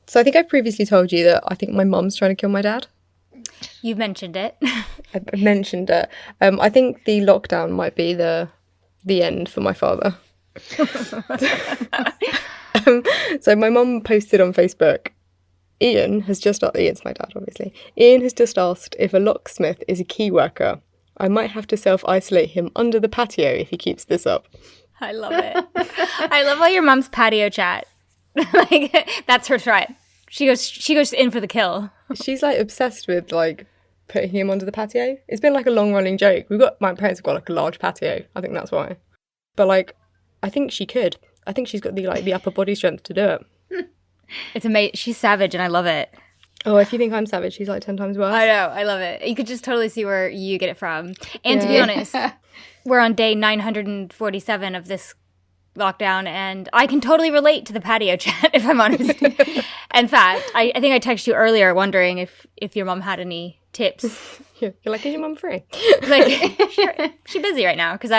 So I think I've previously told you that I think my mum's trying to kill my dad. You've mentioned it. I mentioned it. I think the lockdown might be the end for my father. So my mum posted on Facebook, Ian's my dad, obviously. Ian has just asked if a locksmith is a key worker. I might have to self-isolate him under the patio if he keeps this up. I love it. I love all your mom's patio chat. Like, that's her tribe. She goes in for the kill. She's like obsessed with like putting him under the patio. It's been like a long running joke. My parents have got like a large patio. I think that's why. But like, I think she could. I think she's got the upper body strength to do it. It's amazing. She's savage, and I love it. Oh, if you think I'm savage, she's like 10 times worse. I know. I love it. You could just totally see where you get it from. And to be honest, we're on day 947 of this lockdown, and I can totally relate to the patio chat, if I'm honest. In fact, I think I texted you earlier wondering if your mom had any tips. You're like, is your mum free? Like, sure, she's busy right now, because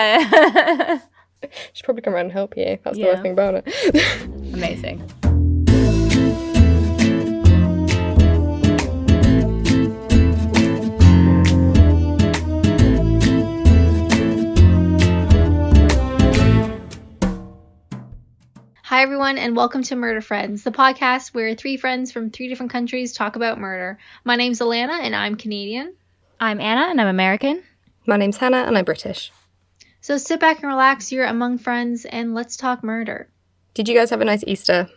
she'd probably come around and help you. That's the worst thing about it. Amazing. Hi, everyone, and welcome to Murder Friends, the podcast where three friends from three different countries talk about murder. My name's Alana, and I'm Canadian. I'm Anna, and I'm American. My name's Hannah, and I'm British. So sit back and relax, you're among friends, and let's talk murder. Did you guys have a nice Easter?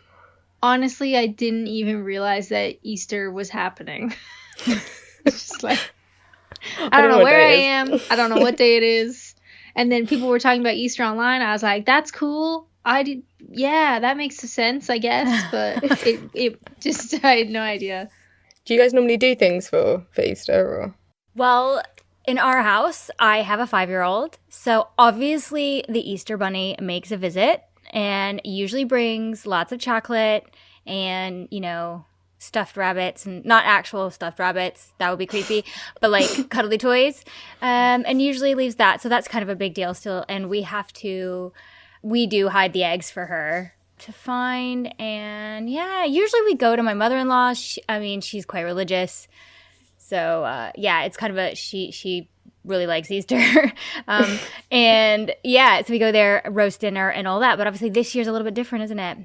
Honestly, I didn't even realize that Easter was happening. It's just like, I don't know where I am. I don't know what day it is. And then people were talking about Easter online. I was like, that's cool. Yeah, that makes sense, I guess, but I had no idea. Do you guys normally do things for Easter? Or? Well, in our house, I have a 5-year-old, so obviously the Easter Bunny makes a visit and usually brings lots of chocolate and, stuffed rabbits, and not actual stuffed rabbits, that would be creepy, but like cuddly toys, and usually leaves that, so that's kind of a big deal still, and we do hide the eggs for her to find. And yeah, usually we go to my mother-in-law. She's quite religious. So it's kind of she really likes Easter. And yeah, so we go there, roast dinner and all that. But obviously this year's a little bit different, isn't it?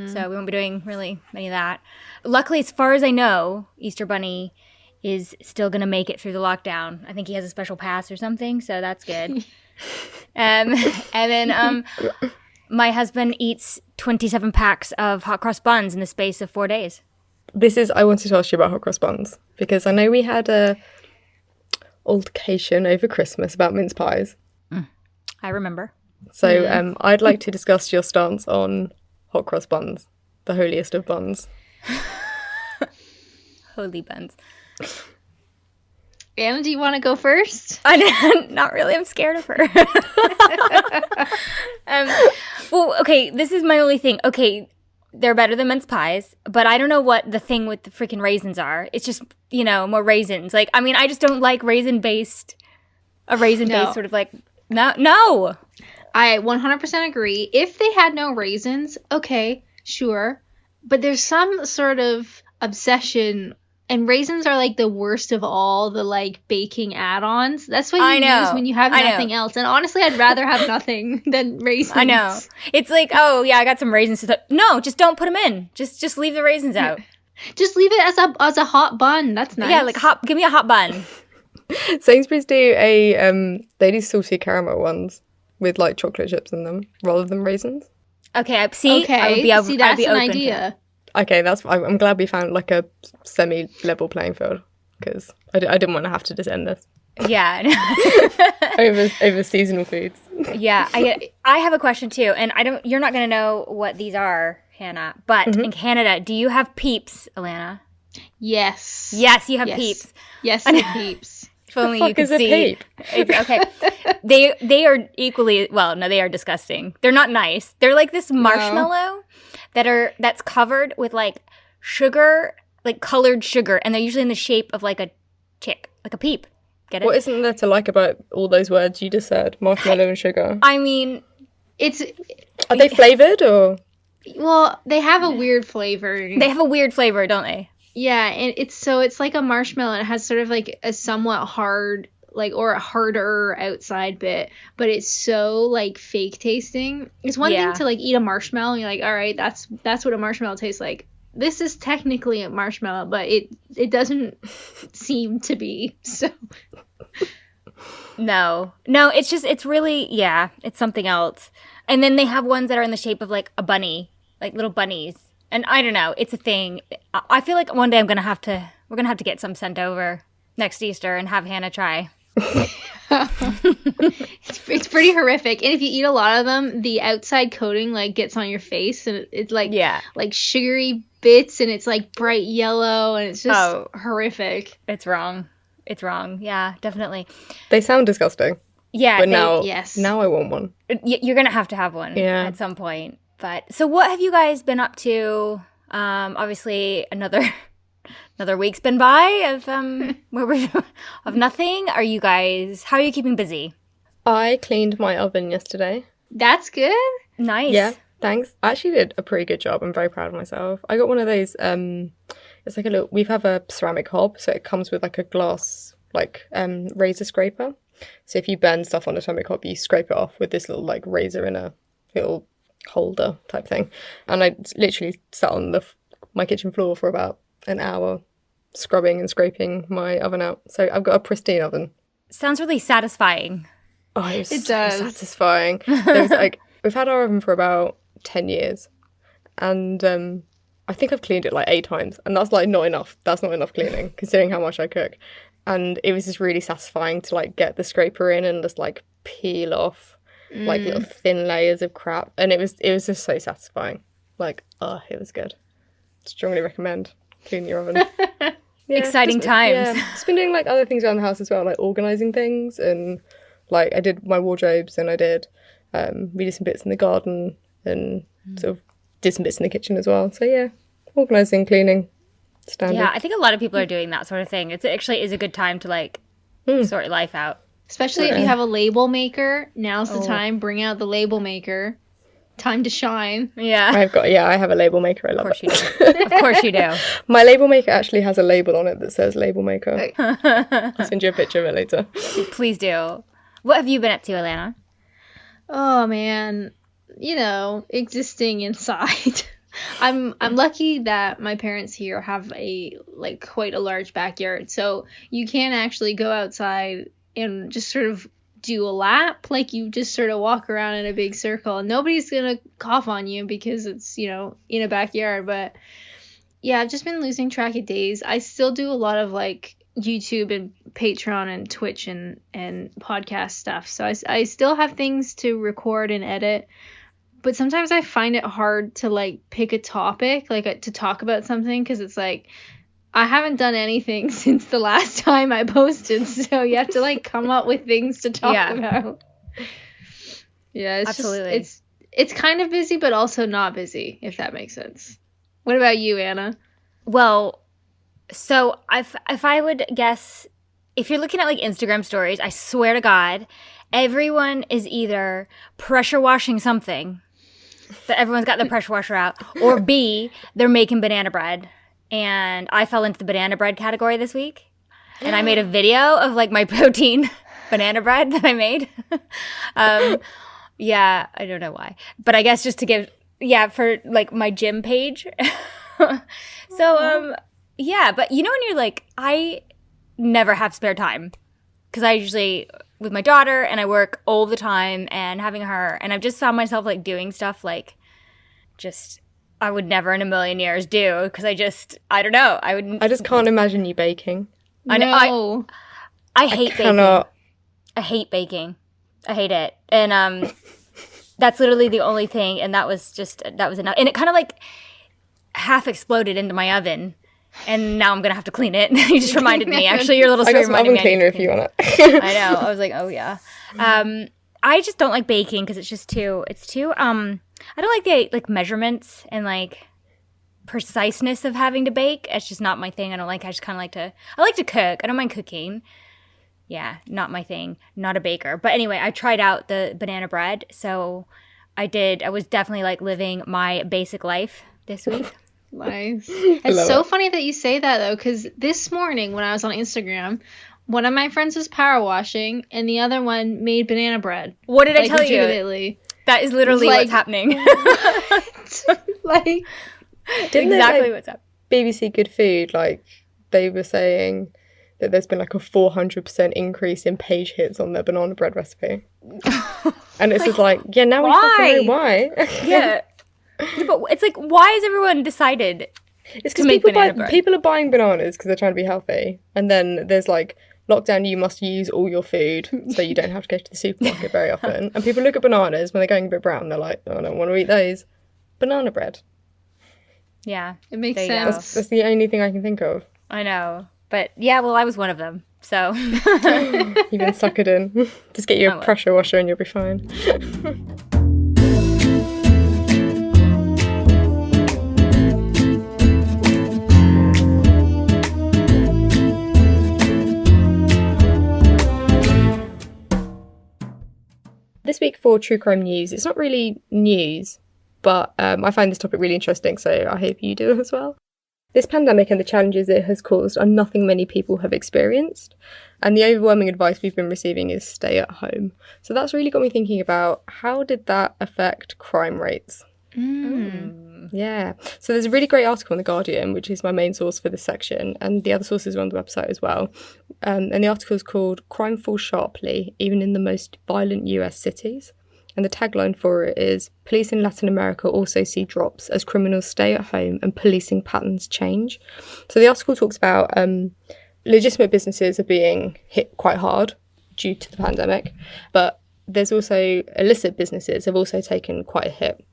So we won't be doing really any of that. Luckily, as far as I know, Easter Bunny is still going to make it through the lockdown. I think he has a special pass or something, so that's good. And then my husband eats 27 packs of hot cross buns in the space of 4 days. I wanted to ask you about hot cross buns, because I know we had a altercation over Christmas about mince pies. I remember. So I'd like to discuss your stance on hot cross buns, the holiest of buns. Holy buns. Anna, do you want to go first? Not really. I'm scared of her. Well, okay, this is my only thing. Okay, they're better than mince pies, but I don't know what the thing with the freaking raisins are. It's just, more raisins. Like, I just don't like raisin-based sort of like, no. I 100% agree. If they had no raisins, okay, sure. But there's some sort of obsession. And raisins are like the worst of all the like baking add-ons. That's what you use when you have nothing else. And honestly, I'd rather have nothing than raisins. I know. It's like, oh yeah, I got some raisins. No, just don't put them in. Just leave the raisins out. Just leave it as a hot bun. That's nice. Yeah, like give me a hot bun. Sainsbury's do they do salty caramel ones with like chocolate chips in them rather than raisins. Okay, I would be that's an open idea. Okay, I'm glad we found like a semi-level playing field, because I didn't want to have to defend this. Yeah. over seasonal foods. Yeah, I have a question too, and you're not gonna know what these are, Hannah. But in Canada, do you have Peeps, Alana? Yes. Yes, you have Peeps. Yes, I have Peeps. If only you could see. Okay, they are equally they are disgusting. They're not nice. They're like this marshmallow that's covered with like sugar, like colored sugar, and they're usually in the shape of like a chick, like a peep. Get it? What isn't there to like about all those words you just said? Marshmallow and sugar. Are they flavored or? Well, they have a weird flavor. They have a weird flavor, don't they? Yeah, and it's like a marshmallow, and it has sort of like a somewhat hard, like, or a harder outside bit, but it's so like fake tasting. It's one thing to like eat a marshmallow and you're like, all right, that's what a marshmallow tastes like. This is technically a marshmallow, but it doesn't seem to be. So no, it's really, it's something else. And then they have ones that are in the shape of like a bunny, like little bunnies. And I don't know, it's a thing. I feel like one day we're gonna have to get some sent over next Easter and have Hannah try. It's pretty horrific. And if you eat a lot of them, the outside coating like gets on your face, and it's like like sugary bits, and it's like bright yellow, and it's just horrific. It's wrong. Yeah, definitely. They sound disgusting. Yeah, but now I want one. You're gonna have to have one at some point. But so what have you guys been up to? Obviously another week's been by of of nothing. How are you keeping busy? I cleaned my oven yesterday. That's good. Nice. Yeah, thanks. I actually did a pretty good job. I'm very proud of myself. I got one of those it's like we have a ceramic hob, so it comes with like a glass like razor scraper. So if you burn stuff on a ceramic hob, you scrape it off with this little like razor in a little holder type thing. And I literally sat on my kitchen floor for about an hour scrubbing and scraping my oven out. So I've got a pristine oven. Sounds really satisfying. Oh, it does. Satisfying. There's like, we've had our oven for about 10 years, and I think I've cleaned it like 8 times, and that's like not enough. That's not enough cleaning considering how much I cook. And it was just really satisfying to like get the scraper in and just like peel off like little thin layers of crap, and it was just so satisfying. Like, it was good. Strongly recommend cleaning your oven. Exciting times. Yeah, just been doing like other things around the house as well, like organising things, and like I did my wardrobes, and I did we did some bits in the garden, and sort of did some bits in the kitchen as well. So yeah, organising, cleaning, standard. Yeah, I think a lot of people are doing that sort of thing. It actually is a good time to like sort your life out. Especially if you have a label maker, now's the time. Bring out the label maker. Time to shine. Yeah. I have a label maker. I love it. Of course you do. My label maker actually has a label on it that says label maker. I'll send you a picture of it later. Please do. What have you been up to, Alana? Oh man, existing inside. I'm lucky that my parents here have quite a large backyard, so you can actually go outside and just sort of do a lap, like you just sort of walk around in a big circle, and nobody's gonna cough on you because it's in a backyard. But yeah, I've just been losing track of days. I still do a lot of like YouTube and Patreon and Twitch and podcast stuff, so I still have things to record and edit. But sometimes I find it hard to like pick a topic, like to talk about something, because it's like I haven't done anything since the last time I posted, so you have to like come up with things to talk about. Yeah, it's absolutely. It's kind of busy, but also not busy, if that makes sense. What about you, Anna? Well, so if I would guess, if you're looking at like Instagram stories, I swear to God, everyone is either pressure washing something, that everyone's got their pressure washer out, or B, they're making banana bread. And I fell into the banana bread category this week, and I made a video of like my protein banana bread that I made. Yeah, I don't know why, but I guess just to give, for like my gym page. So, yeah, but when you're like, I never have spare time because I usually with my daughter and I work all the time and having her, and I've just found myself like doing stuff like just I would never in a million years do, because I don't know. I just can't imagine you baking. I know. I hate baking. I hate baking. I hate it. And that's literally the only thing, and that was enough. And it kind of like half exploded into my oven, and now I'm going to have to clean it. You just reminded me. Actually, your little story reminded me. I got some oven cleaner if you want it. I know. I was like, oh yeah. I just don't like baking because it's too I don't like the like measurements and like preciseness of having to bake. It's just not my thing. I just kind of I like to cook. I don't mind cooking. Yeah, not my thing. Not a baker. But anyway, I tried out the banana bread. So I was definitely like living my basic life this week. Nice. It's so funny that you say that, though, because this morning when I was on Instagram, one of my friends was power washing and the other one made banana bread. What did I Like, tell you? legitimately. That is literally like- what's happening. Like, Didn't Exactly it, what's happening. BBC Good Food, like, they were saying that there's been like a 400% increase in page hits on their banana bread recipe. And it's just like, yeah, now we fucking know why. Yeah. But it's like, why has everyone decided It's to because make banana bread? people are buying bananas because they're trying to be healthy. And then there's like, lockdown, you must use all your food so you don't have to go to the supermarket very often. And people look at bananas when they're going a bit brown, they're like, oh, I don't want to eat those. Banana bread. Yeah. it makes There you go. sense. That's the only thing I can think of. I know. But yeah, well, I was one of them. So You've been suckered in. Just get you I a will. pressure washer and you'll be fine. This week for True Crime News, it's not really news, but I find this topic really interesting, so I hope you do as well. This pandemic and the challenges it has caused are nothing many people have experienced, and the overwhelming advice we've been receiving is stay at home. So that's really got me thinking about, how did that affect crime rates? Yeah. So there's a really great article in The Guardian, which is my main source for this section, and the other sources are on the website as well. And the article is called "Crime Falls Sharply, Even in the Most Violent US Cities." And the tagline for it is, "Police in Latin America also see drops as criminals stay at home and policing patterns change." So the article talks about legitimate businesses are being hit quite hard due to the pandemic, but there's also illicit businesses have also taken quite a hit.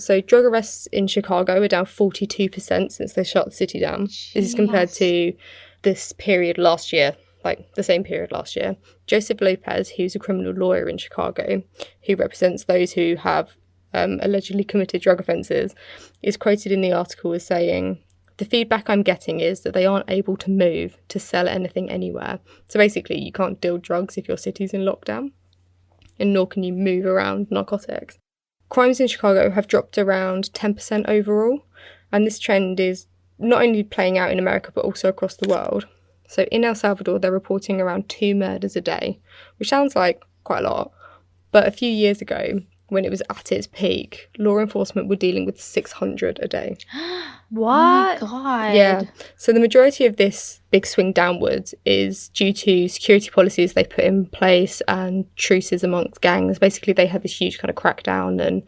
So drug arrests in Chicago are down 42% since they shut the city down. This is compared to this period last year, like the same period last year. Joseph Lopez, who's a criminal lawyer in Chicago, who represents those who have allegedly committed drug offences, is quoted in the article as saying, "The feedback I'm getting is that they aren't able to move to sell anything anywhere." So basically, you can't deal drugs if your city's in lockdown, and nor can you move around narcotics. Crimes in Chicago have dropped around 10% overall, and this trend is not only playing out in America but also across the world. So in El Salvador, they're reporting around 2 murders a day, which sounds like quite a lot, but a few years ago, when it was at its peak, law enforcement were dealing with 600 a day. What? Oh my God. Yeah, so the majority of this big swing downwards is due to security policies they've put in place and truces amongst gangs. Basically, they had this huge kind of crackdown and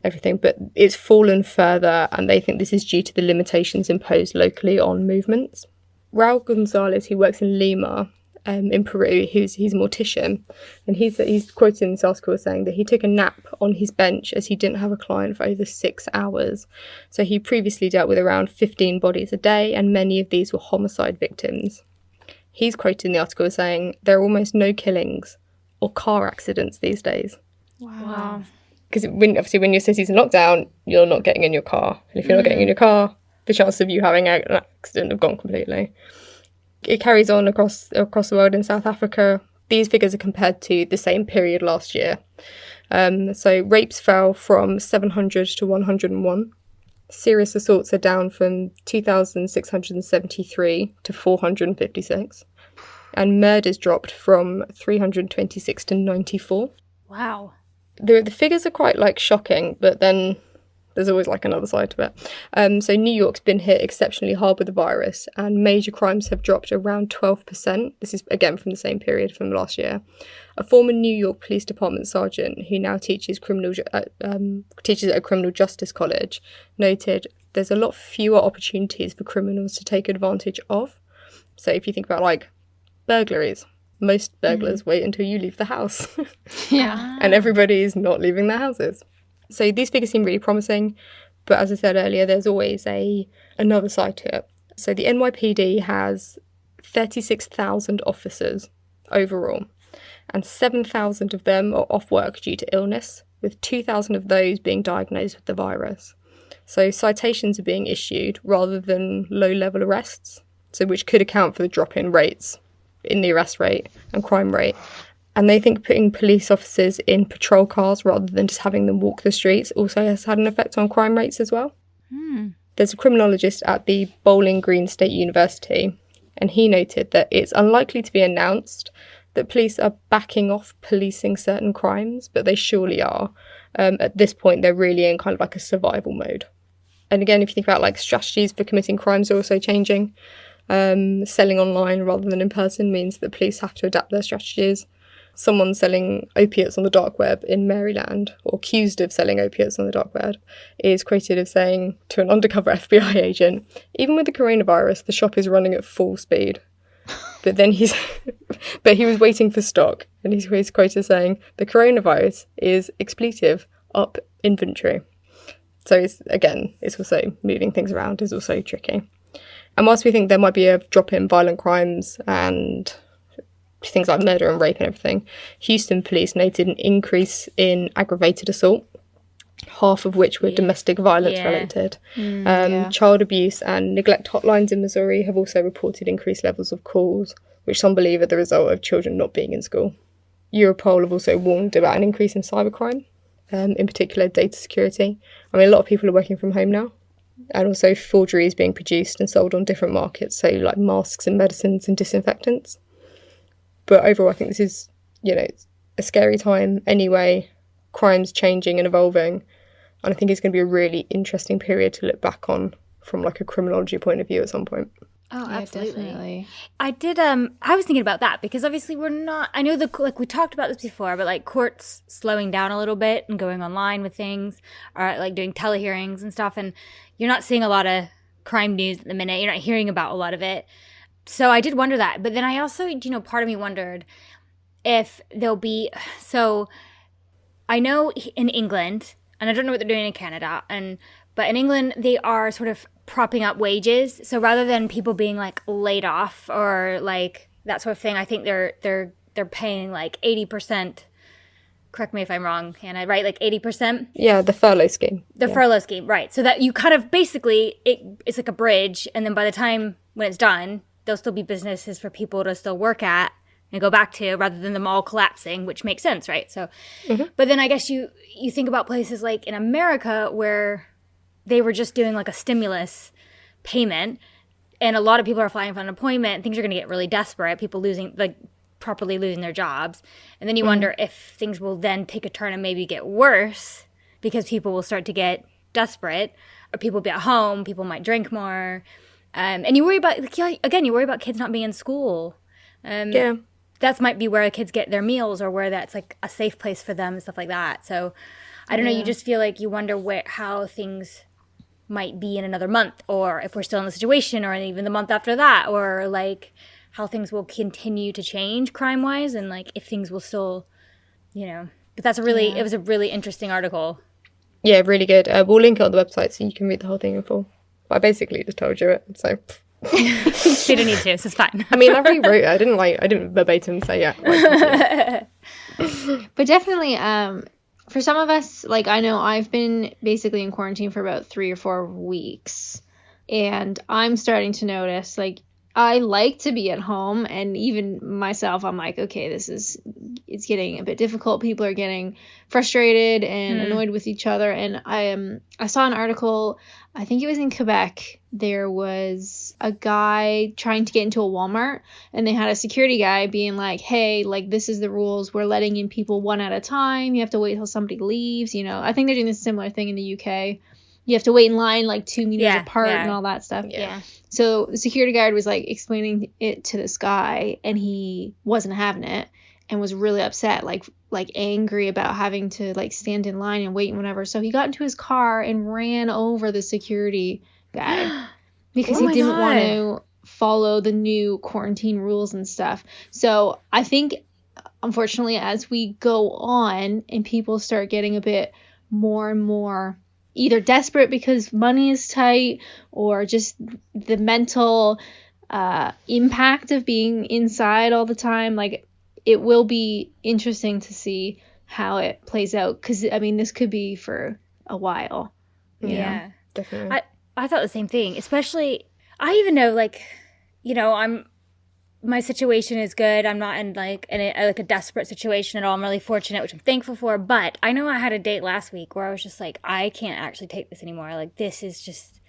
everything, but it's fallen further, and they think this is due to the limitations imposed locally on movements. Raul Gonzalez, who works in Lima, in Peru, he's a mortician, and he's quoted in this article as saying that he took a nap on his bench as he didn't have a client for over 6 hours. So he previously dealt with around 15 bodies a day, and many of these were homicide victims. He's quoted in the article as saying, "There are almost no killings or car accidents these days." Wow. Because when your city's in lockdown, you're not getting in your car. And if you're not getting in your car, the chances of you having an accident have gone completely. It carries on across the world. In South Africa, these figures are compared to the same period last year. So rapes fell from 700 to 101. Serious assaults are down from 2,673 to 456. And murders dropped from 326 to 94. Wow. The figures are quite shocking, but then there's always another side to it. So New York's been hit exceptionally hard with the virus, and major crimes have dropped around 12%. This is again from the same period from last year. A former New York Police Department sergeant who now teaches at a criminal justice college noted there's a lot fewer opportunities for criminals to take advantage of. So if you think about burglaries, most burglars wait until you leave the house. Yeah. And everybody's not leaving their houses. So these figures seem really promising, but as I said earlier, there's always another side to it. So the NYPD has 36,000 officers overall, and 7,000 of them are off work due to illness, with 2,000 of those being diagnosed with the virus. So citations are being issued rather than low-level arrests, so which could account for the drop in rates in the arrest rate and crime rate. And they think putting police officers in patrol cars rather than just having them walk the streets also has had an effect on crime rates as well. There's a criminologist at the Bowling Green State University, and he noted that it's unlikely to be announced that police are backing off policing certain crimes, but they surely are. At this point, they're really in kind of like a survival mode. And again, if you think about like strategies for committing crimes are also changing. Selling online rather than in person means that police have to adapt their strategies. Someone selling opiates on the dark web in Maryland, or accused of selling opiates on the dark web, is quoted as saying to an undercover FBI agent, "Even with the coronavirus, the shop is running at full speed." But then but he was waiting for stock, and he's quoted as saying, "The coronavirus is expletive, up inventory." So it's also moving things around is also tricky. And whilst we think there might be a drop in violent crimes and things like murder and rape and everything, Houston police noted an increase in aggravated assault, half of which were domestic violence related. Child abuse and neglect hotlines in Missouri have also reported increased levels of calls, which some believe are the result of children not being in school. Europol have also warned about an increase in cybercrime, in particular data security. I mean, a lot of people are working from home now, and also forgeries being produced and sold on different markets, so like masks and medicines and disinfectants. But overall, I think this is, it's a scary time anyway, crime's changing and evolving, and I think it's going to be a really interesting period to look back on from like a criminology point of view at some point. Oh, Yeah, absolutely. definitely. I was thinking about that because obviously we're not, I know like we talked about this before, but like courts slowing down a little bit and going online with things, or like doing telehearings and stuff, and you're not seeing a lot of crime news at the minute. You're not hearing about a lot of it. So I did wonder that. But then I also, part of me wondered if there'll be, so I know in England, and I don't know what they're doing in Canada, but in England, they are sort of propping up wages. So rather than people being like laid off or like that sort of thing, I think they're paying like 80%. Correct me if I'm wrong, Hannah, right? Like 80%? Yeah, the furlough scheme. Furlough scheme, right. So that you kind of basically, it's like a bridge. And then by the time when it's done, there'll still be businesses for people to still work at and go back to, rather than them all collapsing, which makes sense, right? So, But then I guess you think about places like in America where they were just doing like a stimulus payment, and a lot of people are flying for unemployment. Things are going to get really desperate. People properly losing their jobs. And then you wonder if things will then take a turn and maybe get worse because people will start to get desperate, or people will be at home, people might drink more. And you worry about, you worry about kids not being in school. That might be where kids get their meals, or where that's like a safe place for them and stuff like that. So I don't know, you just feel like you wonder how things might be in another month, or if we're still in the situation, or even the month after that, or like how things will continue to change crime-wise, and like if things will still, but that's it was a really interesting article. Yeah, really good. We'll link it on the website so you can read the whole thing in full. But I basically just told you it, so. She didn't need to, so it's fine. I mean, I rewrote it. I didn't verbatim say But definitely, for some of us, like I know I've been basically in quarantine for about 3 or 4 weeks, and I'm starting to notice, like, I like to be at home, and even myself, I'm like, okay, it's getting a bit difficult. People are getting frustrated and annoyed with each other. And I saw an article, I think it was in Quebec. There was a guy trying to get into a Walmart, and they had a security guy being like, hey, like, this is the rules. We're letting in people one at a time. You have to wait till somebody leaves. I think they're doing a similar thing in the UK. You have to wait in line like 2 meters apart and all that stuff. Yeah. So the security guard was like explaining it to this guy, and he wasn't having it and was really upset, like angry about having to like stand in line and wait and whatever. So he got into his car and ran over the security guy because he didn't want to follow the new quarantine rules and stuff. So I think, unfortunately, as we go on and people start getting a bit more and more either desperate because money is tight, or just the mental impact of being inside all the time, like, it will be interesting to see how it plays out, because I mean, this could be for a while. Yeah, definitely. I thought the same thing, especially, I even know, like, I'm my situation is good. I'm not in like a desperate situation at all. I'm really fortunate, which I'm thankful for. But I know I had a date last week where I was just like, I can't actually take this anymore. Like, this is just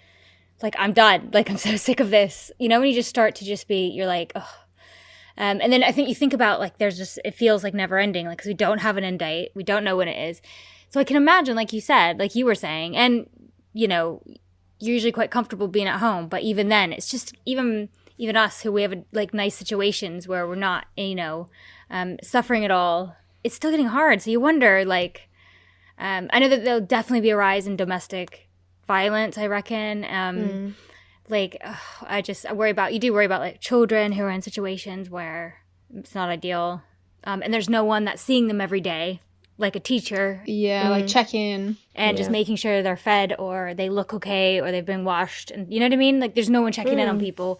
like, I'm done. Like, I'm so sick of this. You know, when you just start to just be, you're like, oh. And then I think you think about like, there's just, it feels like never ending. Like, because we don't have an end date. We don't know when it is. So I can imagine, like you said, like you were saying, and, you know, you're usually quite comfortable being at home. But even then, it's just, even us who we have like nice situations where we're not, you know, suffering at all, it's still getting hard. So you wonder, like, I know that there'll definitely be a rise in domestic violence, I reckon. Like, I worry about, you do worry about like children who are in situations where it's not ideal. And there's no one that's seeing them every day, like a teacher. Yeah, like check in. And just making sure they're fed or they look okay or they've been washed. And you know what I mean? Like, there's no one checking in on people.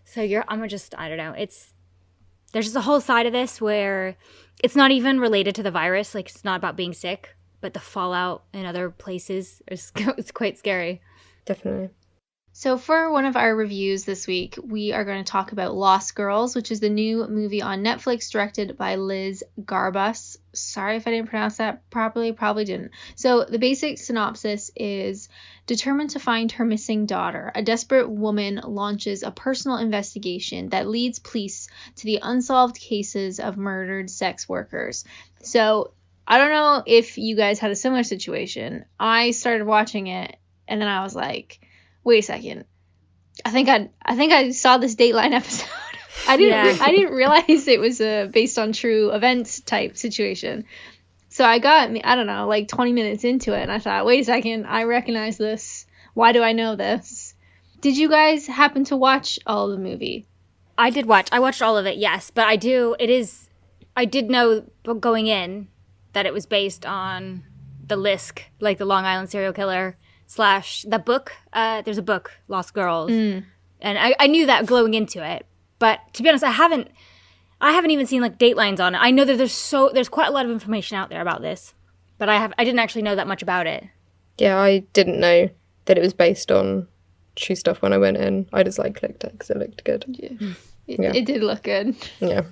So I don't know. There's just a whole side of this where it's not even related to the virus. Like, it's not about being sick, but the fallout in other places is it's quite scary. Definitely. So for one of our reviews this week, we are going to talk about Lost Girls, which is the new movie on Netflix directed by Liz Garbus. Sorry if I didn't pronounce that properly, probably didn't. So the basic synopsis is, determined to find her missing daughter, a desperate woman launches a personal investigation that leads police to the unsolved cases of murdered sex workers. So I don't know if you guys had a similar situation. I started watching it and then I was like, wait a second. I think I saw this Dateline episode. I didn't realize it was a based on true events type situation. So I got, I don't know, like 20 minutes into it, and I thought, wait a second, I recognize this. Why do I know this? Did you guys happen to watch all of the movie? I watched all of it, yes. But I did know going in that it was based on the Lisk, like the Long Island serial killer / the book. There's a book, Lost Girls. And I knew that going into it. But to be honest, I haven't even seen like datelines on it. I know that there's quite a lot of information out there about this, but I didn't actually know that much about it. Yeah, I didn't know that it was based on true stuff when I went in. I just like clicked it because it looked good. Yeah. It did look good. Yeah.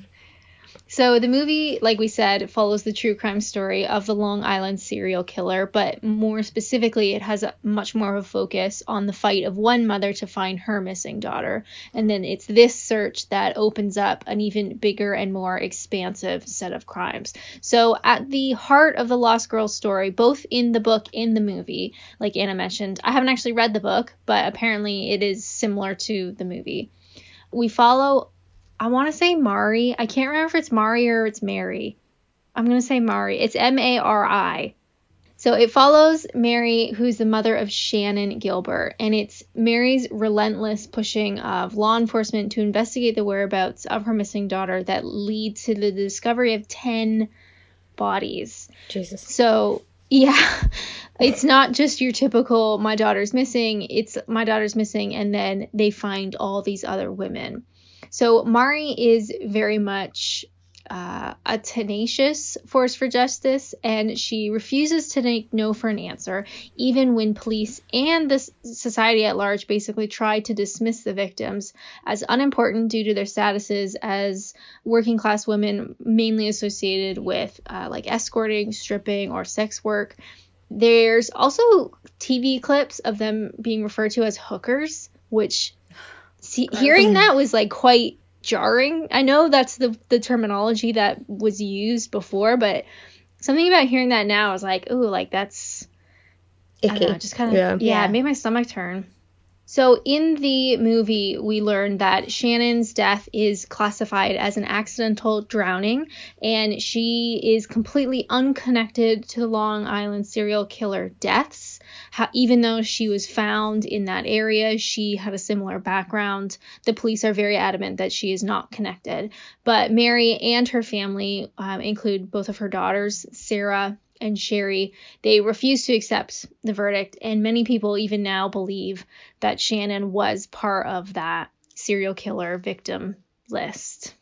So the movie, like we said, follows the true crime story of the Long Island serial killer, but more specifically, it has much more of a focus on the fight of one mother to find her missing daughter. And then it's this search that opens up an even bigger and more expansive set of crimes. So at the heart of the Lost Girls story, both in the book and the movie, like Anna mentioned, I haven't actually read the book, but apparently it is similar to the movie. We follow, I want to say Mari. I can't remember if it's Mari or it's Mary. I'm going to say Mari. It's Mari. So it follows Mary, who's the mother of Shannon Gilbert. And it's Mary's relentless pushing of law enforcement to investigate the whereabouts of her missing daughter that lead to the discovery of 10 bodies. Jesus. So, yeah, it's not just your typical my daughter's missing. It's my daughter's missing, and then they find all these other women. So Mari is very much a tenacious force for justice, and she refuses to take no for an answer, even when police and the society at large basically try to dismiss the victims as unimportant due to their statuses as working class women, mainly associated with like escorting, stripping, or sex work. There's also TV clips of them being referred to as hookers, which hearing that was like quite jarring. I know that's the terminology that was used before, but something about hearing that now is like, ooh, like that's icky. I don't know, just kind of it made my stomach turn. So in the movie, we learned that Shannon's death is classified as an accidental drowning, and she is completely unconnected to the Long Island serial killer deaths. Even though she was found in that area, she had a similar background. The police are very adamant that she is not connected. But Mary and her family include both of her daughters, Sarah and Sherry. They refuse to accept the verdict, and many people even now believe that Shannon was part of that serial killer victim list.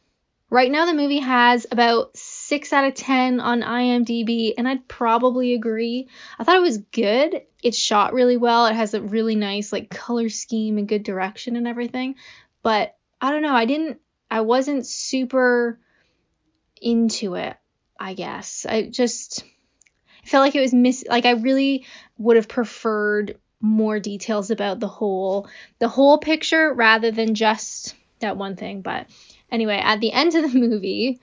Right now, the movie has about 6 out of 10 on IMDb, and I'd probably agree. I thought it was good. It's shot really well. It has a really nice like color scheme and good direction and everything. But I don't know. I didn't I wasn't super into it, I guess. I felt like it was like I really would have preferred more details about the whole picture rather than just that one thing. But anyway, at the end of the movie,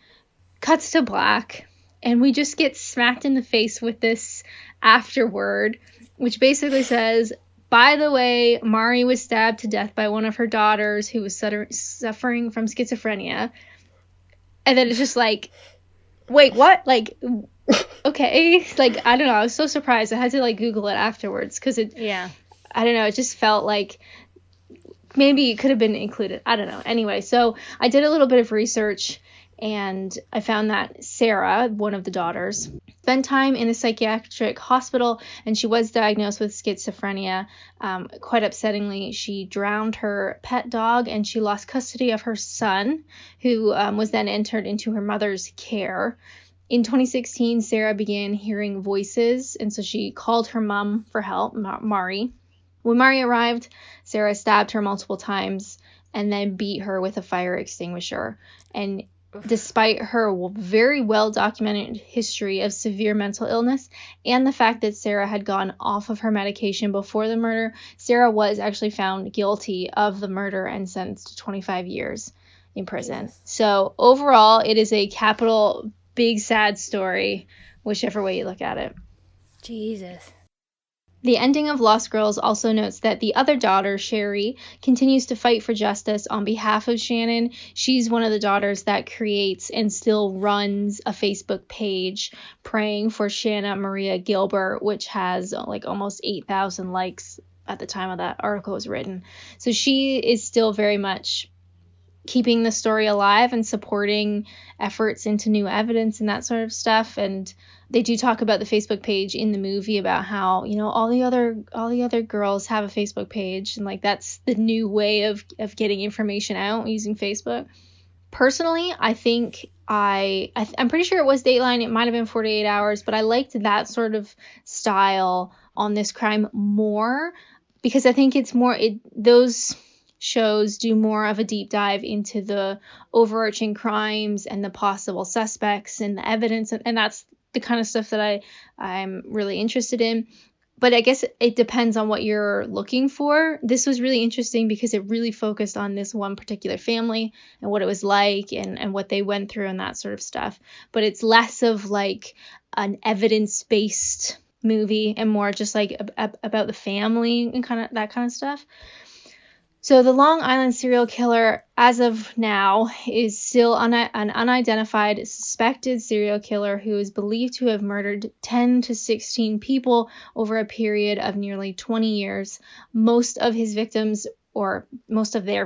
cuts to black, and we just get smacked in the face with this afterword, which basically says, by the way, Mari was stabbed to death by one of her daughters who was suffering from schizophrenia. And then it's just like, wait, what? Like, okay. Like, I don't know. I was so surprised. I had to like Google it afterwards because I don't know. It just felt like maybe it could have been included. I don't know. Anyway, so I did a little bit of research, and I found that Sarah, one of the daughters, spent time in a psychiatric hospital, and she was diagnosed with schizophrenia. Quite upsettingly, she drowned her pet dog, and she lost custody of her son, who was then entered into her mother's care. In 2016, Sarah began hearing voices, and so she called her mom for help, Mari. When Mari arrived, Sarah stabbed her multiple times and then beat her with a fire extinguisher. And despite her very well-documented history of severe mental illness and the fact that Sarah had gone off of her medication before the murder, Sarah was actually found guilty of the murder and sentenced to 25 years in prison. Yes. So overall, it is a capital, big, sad story, whichever way you look at it. Jesus. The ending of Lost Girls also notes that the other daughter, Sherry, continues to fight for justice on behalf of Shannon. She's one of the daughters that creates and still runs a Facebook page praying for Shanna Maria Gilbert, which has like almost 8,000 likes at the time of that article was written. So she is still very much keeping the story alive and supporting efforts into new evidence and that sort of stuff. And they do talk about the Facebook page in the movie about how, you know, all the other girls have a Facebook page, and like that's the new way of getting information out using Facebook. Personally, I think I'm pretty sure it was Dateline. It might have been 48 Hours, but I liked that sort of style on this crime more because I think it's more those shows do more of a deep dive into the overarching crimes and the possible suspects and the evidence, and that's the kind of stuff that I'm really interested in. But I guess it depends on what you're looking for. This was really interesting because it really focused on this one particular family and what it was like and what they went through and that sort of stuff. But it's less of like an evidence-based movie and more just like about the family and kind of that kind of stuff. So the Long Island serial killer, as of now, is still an unidentified suspected serial killer who is believed to have murdered 10 to 16 people over a period of nearly 20 years. Most of their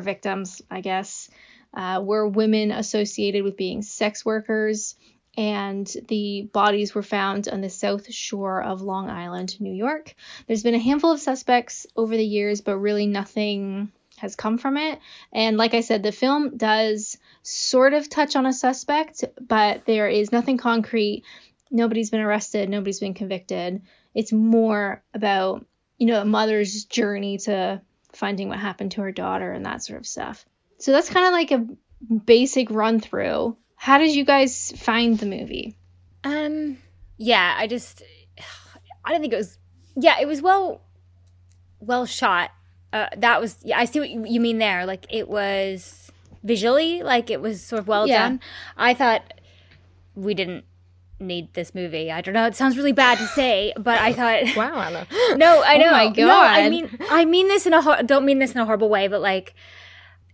victims, I guess, were women associated with being sex workers, and the bodies were found on the south shore of Long Island, New York. There's been a handful of suspects over the years, but really nothing has come from it. And like I said, the film does sort of touch on a suspect, but there is nothing concrete. Nobody's been arrested. Nobody's been convicted. It's more about, you know, a mother's journey to finding what happened to her daughter and that sort of stuff. So that's kind of like a basic run through. How did you guys find the movie? Yeah, I don't think it was, it was well shot. That was, I see what you mean there. Like, it was visually, like, it was sort of well done. I thought we didn't need this movie. I don't know. It sounds really bad to say, but I thought... Wow, Anna. No, I know. Oh, my God. No, I mean this don't mean this in a horrible way, but, like,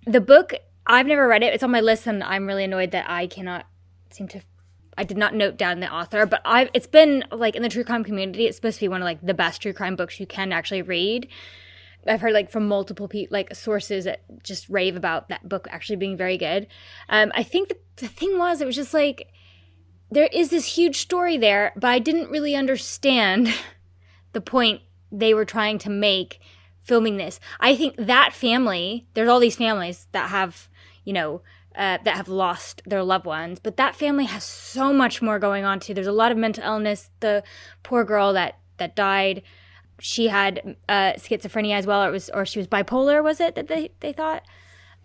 the book, I've never read it. It's on my list, and I'm really annoyed that I did not note down the author, but it's been, like, in the true crime community, it's supposed to be one of, like, the best true crime books you can actually read. I've heard like from multiple sources that just rave about that book actually being very good. I think the thing was, it was just like, there is this huge story there, but I didn't really understand the point they were trying to make filming this. I think that family, there's all these families that have, that have lost their loved ones, but that family has so much more going on too. There's a lot of mental illness. The poor girl that died, she had schizophrenia as well, or she was bipolar, was it, that they thought?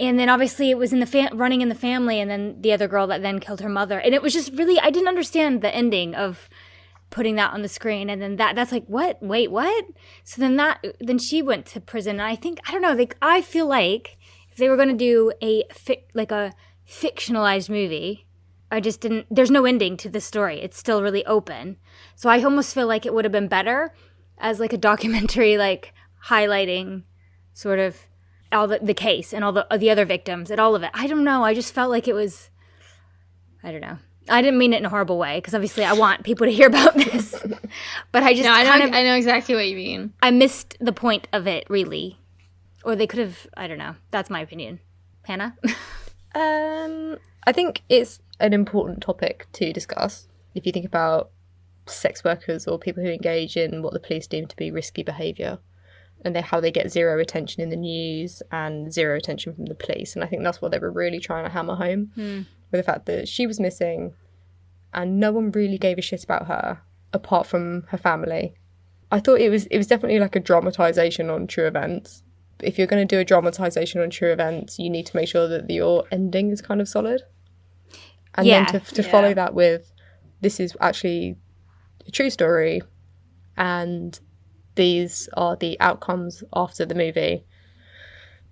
And then obviously it was in the running in the family, and then the other girl that then killed her mother. And it was just really, I didn't understand the ending of putting that on the screen. And then that's like, what? Wait, what? So then she went to prison. And I don't know, I feel like if they were going to do a fictionalized movie, there's no ending to the story. It's still really open. So I almost feel like it would have been better as like a documentary, like highlighting sort of all the case and all the other victims and all of it. I don't know. I just felt like it was, I don't know. I didn't mean it in a horrible way, because obviously I want people to hear about this. But I just I know exactly what you mean. I missed the point of it, really. Or they could have, I don't know. That's my opinion. Hannah? I think it's an important topic to discuss. If you think about sex workers or people who engage in what the police deem to be risky behaviour, and how they get zero attention in the news and zero attention from the police. And I think that's what they were really trying to hammer home, with the fact that she was missing and no one really gave a shit about her apart from her family. I thought it was definitely like a dramatisation on true events. If you're going to do a dramatisation on true events, you need to make sure that your ending is kind of solid. And then to follow that with, this is actually a true story and these are the outcomes after the movie.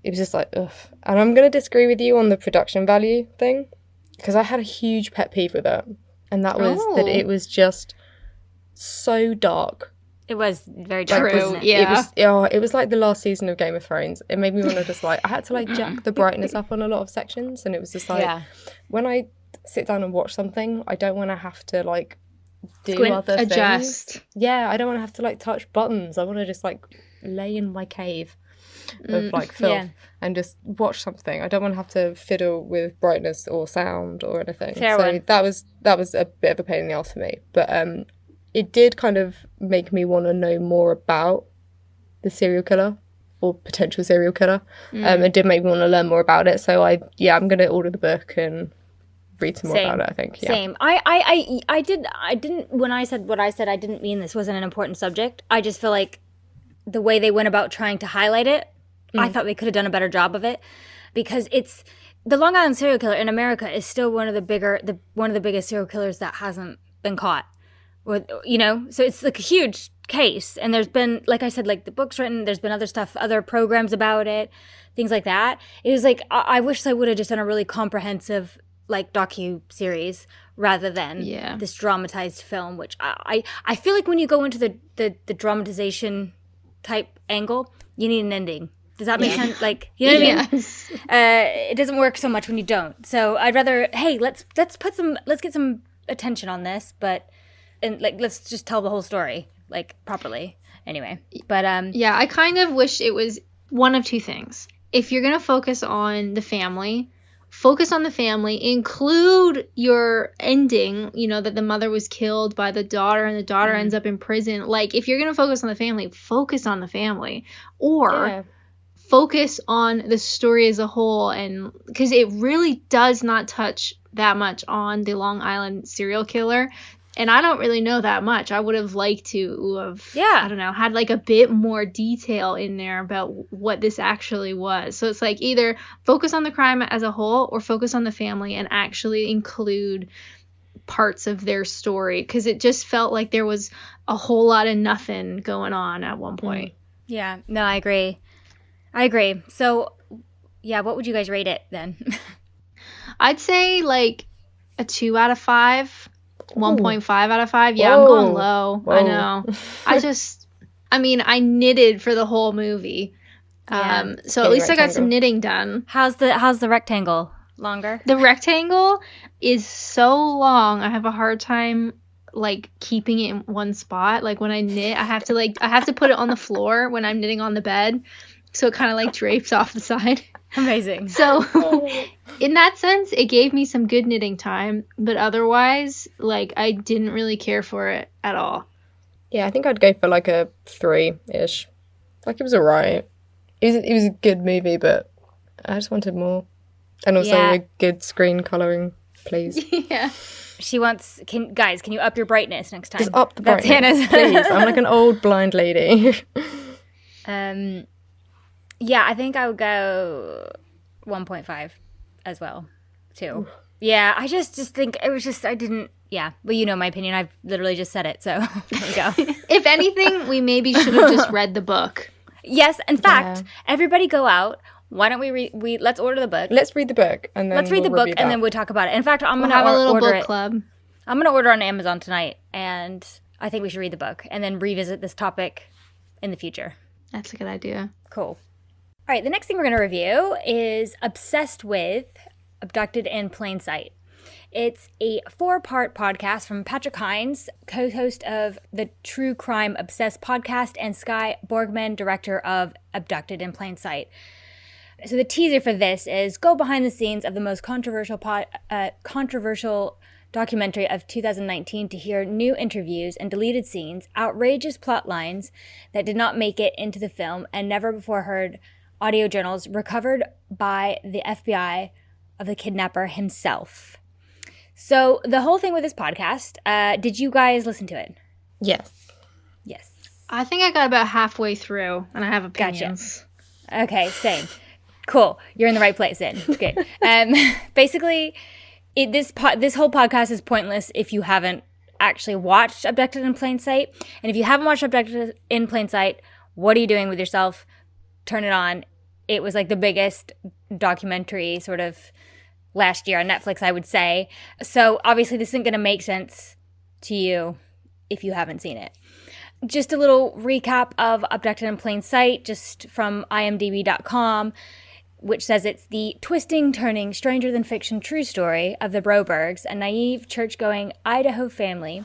It was just like, ugh. And I'm going to disagree with you on the production value thing, because I had a huge pet peeve with it. And that was that it was just so dark. It was very dark, true, wasn't it? yeah. It was like the last season of Game of Thrones. It made me want to just like, I had to like jack the brightness up on a lot of sections. And it was just like, when I sit down and watch something, I don't want to have to like do other adjust things. Yeah, I don't want to have to like touch buttons. I want to just like lay in my cave of like filth and just watch something. I don't want to have to fiddle with brightness or sound or anything. That was a bit of a pain in the ass for me. But it did kind of make me want to know more about the serial killer or potential serial killer. It did make me want to learn more about it. So I'm going to order the book and read some more about it, I think. Yeah. Same. I didn't, when I said what I said, I didn't mean this wasn't an important subject. I just feel like the way they went about trying to highlight it, I thought they could have done a better job of it, because it's, the Long Island serial killer in America is still one of the biggest serial killers that hasn't been caught. Or, so it's like a huge case. And there's been, like I said, like the book's written, there's been other stuff, other programs about it, things like that. It was like, I wish I would have just done a really comprehensive like docu-series rather than this dramatized film, which I feel like when you go into the dramatization type angle, you need an ending. Does that make sense? Like, you know what I mean? It doesn't work so much when you don't. So I'd rather, hey, let's get some attention on this, and let's just tell the whole story like properly. Anyway, but I kind of wish it was one of two things. If you're gonna focus on the family, include your ending, that the mother was killed by the daughter and the daughter ends up in prison. Like, if you're going to focus on the family, focus on the family, or focus on the story as a whole. And because it really does not touch that much on the Long Island serial killer. And I don't really know that much. I would have liked to have, I don't know, had like a bit more detail in there about what this actually was. So it's like either focus on the crime as a whole or focus on the family and actually include parts of their story. Because it just felt like there was a whole lot of nothing going on at one point. Yeah, no, I agree. So, what would you guys rate it then? I'd say like a 2 out of 5. 1.5 out of 5. Yeah, I'm going low. Whoa. I know. I knitted for the whole movie. So at least I got some knitting done. How's the rectangle? Longer? The rectangle is so long. I have a hard time like keeping it in one spot. Like when I knit, I have to put it on the floor when I'm knitting on the bed. So it kind of like drapes off the side. Amazing. So in that sense, it gave me some good knitting time, but otherwise, like, I didn't really care for it at all. Yeah, I think I'd go for like a 3-ish. Like, it was alright. It was a good movie, but I just wanted more. And also a good screen colouring, please. Yeah. She wants, can you up your brightness next time? Just up the brightness, Hannah's. please. I'm like an old blind lady. Yeah, I think I would go 1.5 as well, too. Yeah, I just think it was just, I didn't, yeah. Well, you know my opinion. I've literally just said it, so there we go. If anything, we maybe should have just read the book. Yes, in fact, everybody go out. Why don't let's order the book. Let's read the book and then let's read the book and then we'll talk about it. In fact, I'm We'll going to have a little order book it. club. I'm going to order on Amazon tonight, and I think we should read the book and then revisit this topic in the future. That's a good idea. Cool. All right, the next thing we're going to review is Obsessed With, Abducted in Plain Sight. It's a 4-part podcast from Patrick Hines, co-host of the True Crime Obsessed podcast, and Skye Borgman, director of Abducted in Plain Sight. So the teaser for this is go behind the scenes of the most controversial documentary of 2019 to hear new interviews and deleted scenes, outrageous plot lines that did not make it into the film, and never before heard audio journals recovered by the FBI of the kidnapper himself. So the whole thing with this podcast, did you guys listen to it? Yes. Yes. I think I got about halfway through, and I have opinions. Gotcha. Okay, same. Cool. You're in the right place then. Good. Basically, this whole podcast is pointless if you haven't actually watched Abducted in Plain Sight. And if you haven't watched Abducted in Plain Sight, what are you doing with yourself? Turn it on. It was like the biggest documentary sort of last year on Netflix, I would say. So obviously this isn't going to make sense to you if you haven't seen it. Just a little recap of Abducted in Plain Sight, just from imdb.com, which says it's the twisting, turning, stranger-than-fiction true story of the Brobergs, a naive, church-going Idaho family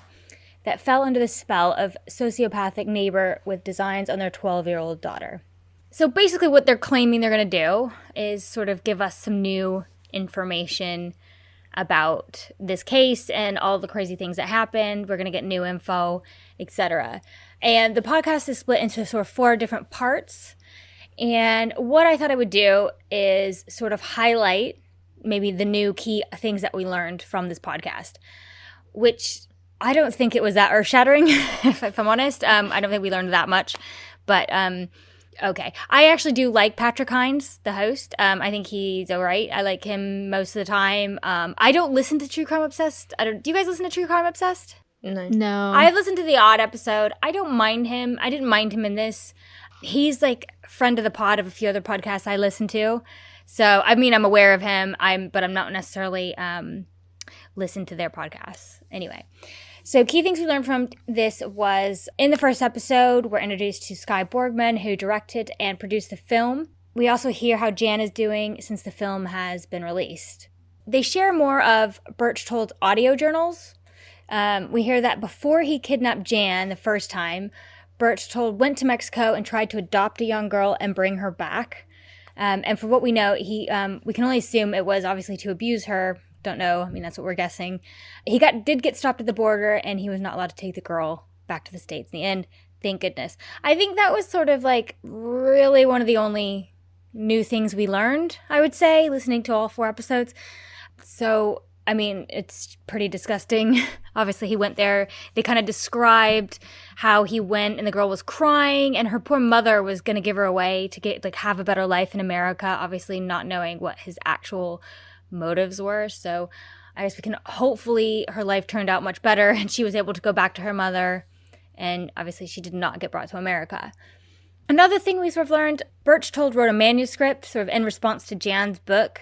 that fell under the spell of sociopathic neighbor with designs on their 12-year-old daughter. So basically what they're claiming they're going to do is sort of give us some new information about this case and all the crazy things that happened. We're going to get new info, etc. And the podcast is split into sort of 4 different parts. And what I thought I would do is sort of highlight maybe the new key things that we learned from this podcast, which I don't think it was that earth-shattering, if I'm honest. I don't think we learned that much. But okay. I actually do like Patrick Hines, the host. I think he's all right. I like him most of the time. I don't listen to True Crime Obsessed. Do you guys listen to True Crime Obsessed? No. I listened to the odd episode. I don't mind him. I didn't mind him in this. He's like friend of the pod of a few other podcasts I listen to. So, I mean, I'm aware of him, but I'm not necessarily listen to their podcasts. Anyway. So key things we learned from this was, in the first episode, we're introduced to Skye Borgman, who directed and produced the film. We also hear how Jan is doing since the film has been released. They share more of Berchtold's audio journals. We hear that before he kidnapped Jan the first time, Berchtold went to Mexico and tried to adopt a young girl and bring her back. And for what we know, we can only assume it was obviously to abuse her. Don't know. I mean, that's what we're guessing. He did get stopped at the border, and he was not allowed to take the girl back to the States in the end. Thank goodness. I think that was sort of like really one of the only new things we learned, I would say, listening to all 4 episodes. So, I mean, it's pretty disgusting. Obviously, he went there. They kind of described how he went, and the girl was crying, and her poor mother was going to give her away to have a better life in America, obviously not knowing what his actual motives were. So I guess we can hopefully her life turned out much better and she was able to go back to her mother, and obviously she did not get brought to America. Another thing we sort of learned, Berchtold wrote a manuscript sort of in response to Jan's book.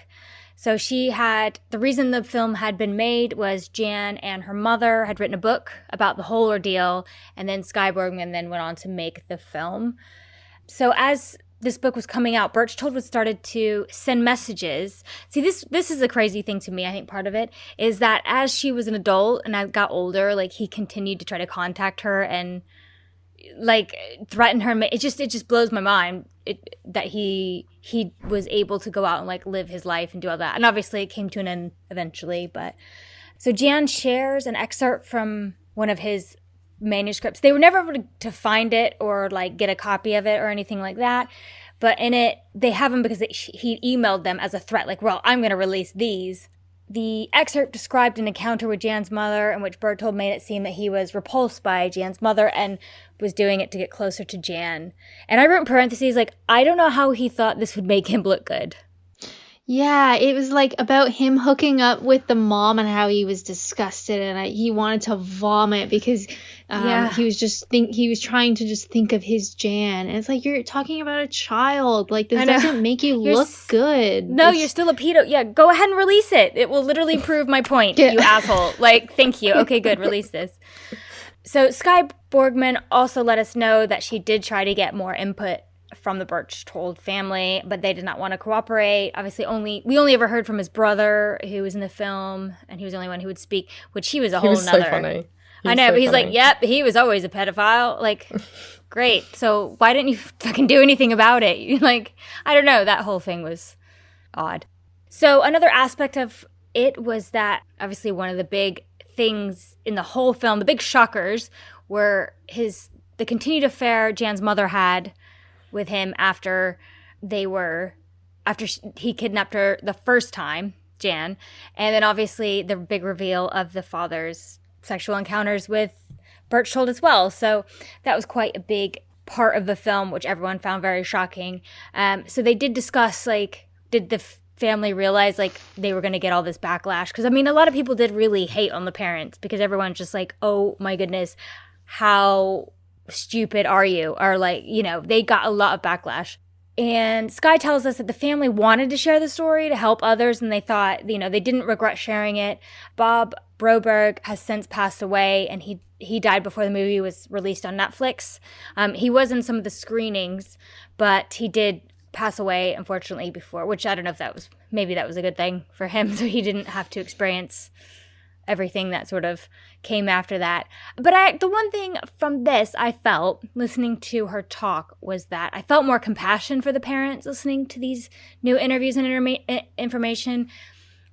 So the reason the film had been made was Jan and her mother had written a book about the whole ordeal, and then Skye Borgman then went on to make the film. So as this book was coming out, Berchtold started to send messages. See, this is a crazy thing to me. I think part of it is that as she was an adult and I got older, like he continued to try to contact her and like threaten her. It just blows my mind that he was able to go out and like live his life and do all that. And obviously it came to an end eventually. But so Jan shares an excerpt from one of his manuscripts. They were never able to find it or like get a copy of it or anything like that. But in it, they have them because he emailed them as a threat, like, well, I'm going to release these. The excerpt described an encounter with Jan's mother in which Berchtold made it seem that he was repulsed by Jan's mother and was doing it to get closer to Jan. And I wrote in parentheses, like, I don't know how he thought this would make him look good. Yeah, it was like about him hooking up with the mom and how he was disgusted and he wanted to vomit because he was trying to just think of his Jan. And it's like, you're talking about a child. Like, this doesn't make you look good. No, you're still a pedo. Yeah, go ahead and release it. It will literally prove my point, you asshole. Like, thank you. Okay, good. Release this. So Skye Borgman also let us know that she did try to get more input from the Berchtold family, but they did not want to cooperate. Obviously, we only ever heard from his brother, who was in the film, and he was the only one who would speak, which he was a whole nother. So funny. I know, but he's like, yep, he was always a pedophile. Like, great. So why didn't you fucking do anything about it? Like, I don't know. That whole thing was odd. So another aspect of it was that obviously one of the big things in the whole film, the big shockers, were the continued affair Jan's mother had with him after he kidnapped her the first time, Jan, and then obviously the big reveal of the father's sexual encounters with Berchtold as well. So that was quite a big part of the film, which everyone found very shocking. So they did discuss, like, did the family realize, like, they were going to get all this backlash? Because, I mean, a lot of people did really hate on the parents because everyone's just like, oh my goodness, how stupid are you? Or, like, you know, they got a lot of backlash. And Skye tells us that the family wanted to share the story to help others, and they thought, you know, they didn't regret sharing it. Bob Broberg has since passed away, and he died before the movie was released on Netflix. He was in some of the screenings, but he did pass away, unfortunately, before, which I don't know if maybe that was a good thing for him, so he didn't have to experience everything that sort of came after that. But the one thing from this I felt, listening to her talk, was that I felt more compassion for the parents listening to these new interviews and information,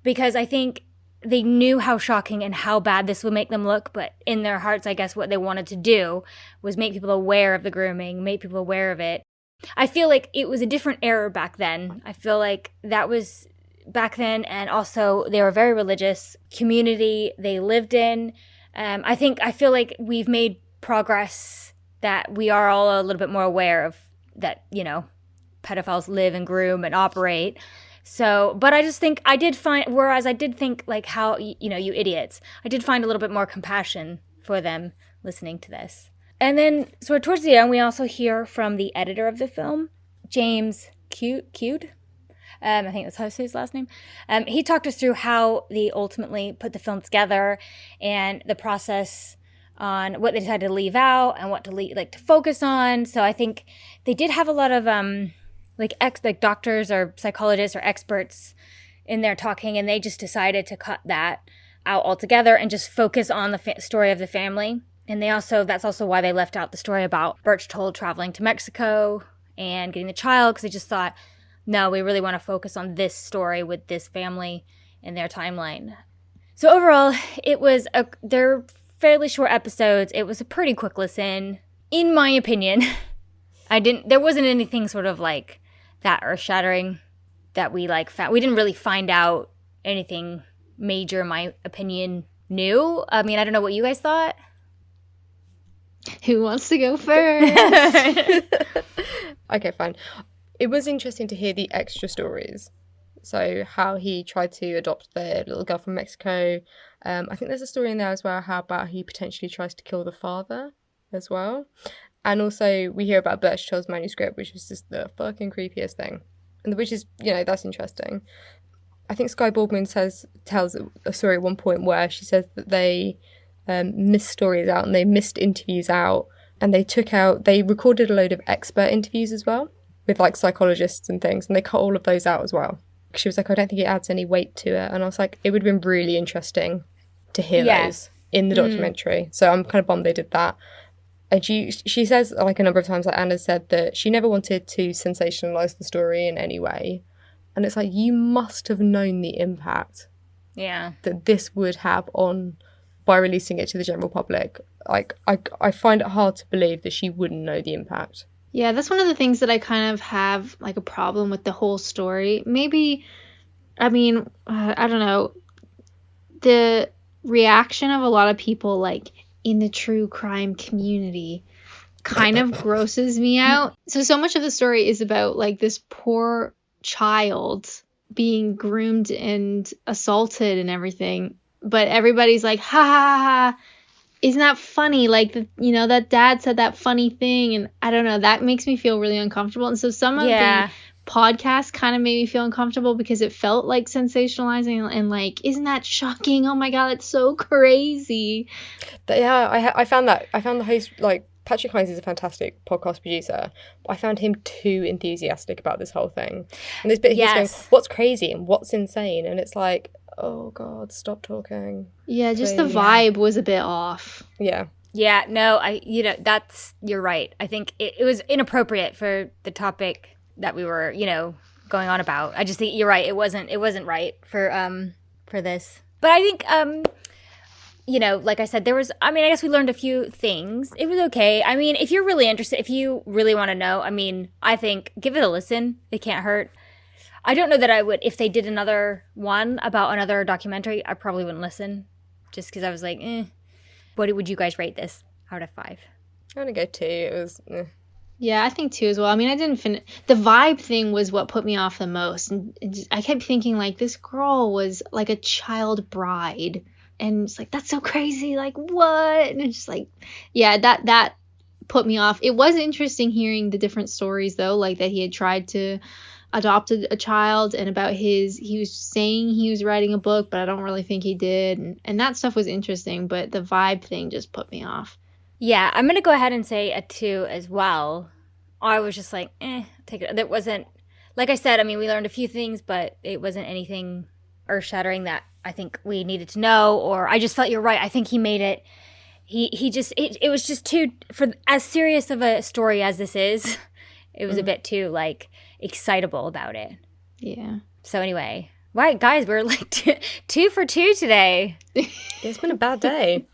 because I think they knew how shocking and how bad this would make them look, but in their hearts, I guess what they wanted to do was make people aware of the grooming, make people aware of it. I feel like it was a different era back then. I feel like that was back then, and also they were a very religious community they lived in. I feel like we've made progress, that we are all a little bit more aware of that, you know, pedophiles live and groom and operate. So, but I just think I did find, like, how, you know, you idiots, I did find a little bit more compassion for them listening to this. And then, so towards the end, we also hear from the editor of the film, James Cude. I think that's how I say his last name. He talked us through how they ultimately put the film together and the process on what they decided to leave out and what to focus on. So I think they did have a lot of like doctors or psychologists or experts in there talking, and they just decided to cut that out altogether and just focus on the story of the family. And that's also why they left out the story about Berchtold traveling to Mexico and getting the child, because they just thought, no, we really want to focus on this story with this family and their timeline. So overall, they're fairly short episodes. It was a pretty quick listen, in my opinion. There wasn't anything sort of like that earth-shattering that we found. We didn't really find out anything major, in my opinion, new. I mean, I don't know what you guys thought. Who wants to go first? Okay, fine. It was interesting to hear the extra stories. So how he tried to adopt the little girl from Mexico. I think there's a story in there as well, how about he potentially tries to kill the father as well. And also we hear about Bert Jos Manuscript, which was just the fucking creepiest thing. And which is, you know, that's interesting. I think Skye Borgman tells a story at one point where she says that they missed stories out and they missed interviews out, and they recorded a load of expert interviews as well with like psychologists and things, and they cut all of those out as well. She was like, I don't think it adds any weight to it. And I was like, it would have been really interesting to hear those in the documentary. So I'm kind of bummed they did that. And she says, like a number of times, like Anna said, that she never wanted to sensationalize the story in any way. And it's like, you must have known the impact that this would have on, by releasing it to the general public. Like, I find it hard to believe that she wouldn't know the impact. Yeah, that's one of the things that I kind of have like a problem with the whole story. Maybe, I mean, I don't know. The reaction of a lot of people like in the true crime community kind of grosses me out. So much of the story is about like this poor child being groomed and assaulted and everything. But everybody's like, ha ha ha, isn't that funny? Like, that dad said that funny thing. And I don't know, that makes me feel really uncomfortable. And so some of the podcasts kind of made me feel uncomfortable because it felt like sensationalizing and like, isn't that shocking? Oh my God, it's so crazy. Yeah, I found the host, like, Patrick Hines is a fantastic podcast producer, but I found him too enthusiastic about this whole thing. And this bit he's going, what's crazy and what's insane? And it's like, oh God, stop talking. Yeah, just the vibe was a bit off. Yeah. Yeah, no, you're right. I think it was inappropriate for the topic that we were, going on about. I just think you're right. It wasn't right for this. But I think like I said, I guess we learned a few things. It was okay. I mean, if you're really interested, if you really want to know, I think give it a listen. It can't hurt. I don't know that I would, if they did another one about another documentary, I probably wouldn't listen just because I was like, What would you guys rate this out of 5? I'm going to go 2. It was, Yeah, I think 2 as well. I didn't finish. The vibe thing was what put me off the most. And I kept thinking, like, this girl was like a child bride. And it's like, that's so crazy. Like, what? And it's just like, yeah, that put me off. It was interesting hearing the different stories, though, like that he had tried to adopt a child and about he was saying he was writing a book, but I don't really think he did. And that stuff was interesting, but the vibe thing just put me off. Yeah, I'm going to go ahead and say a 2 as well. I was just like, take it. There wasn't, like I said, we learned a few things, but it wasn't anything earth-shattering that I think we needed to know, or I just felt you're right. I think he made it, it was just too, for as serious of a story as this is, it was a bit too, like, excitable about it. Yeah. So anyway, right, guys, we're like 2 for 2 today. It's been a bad day.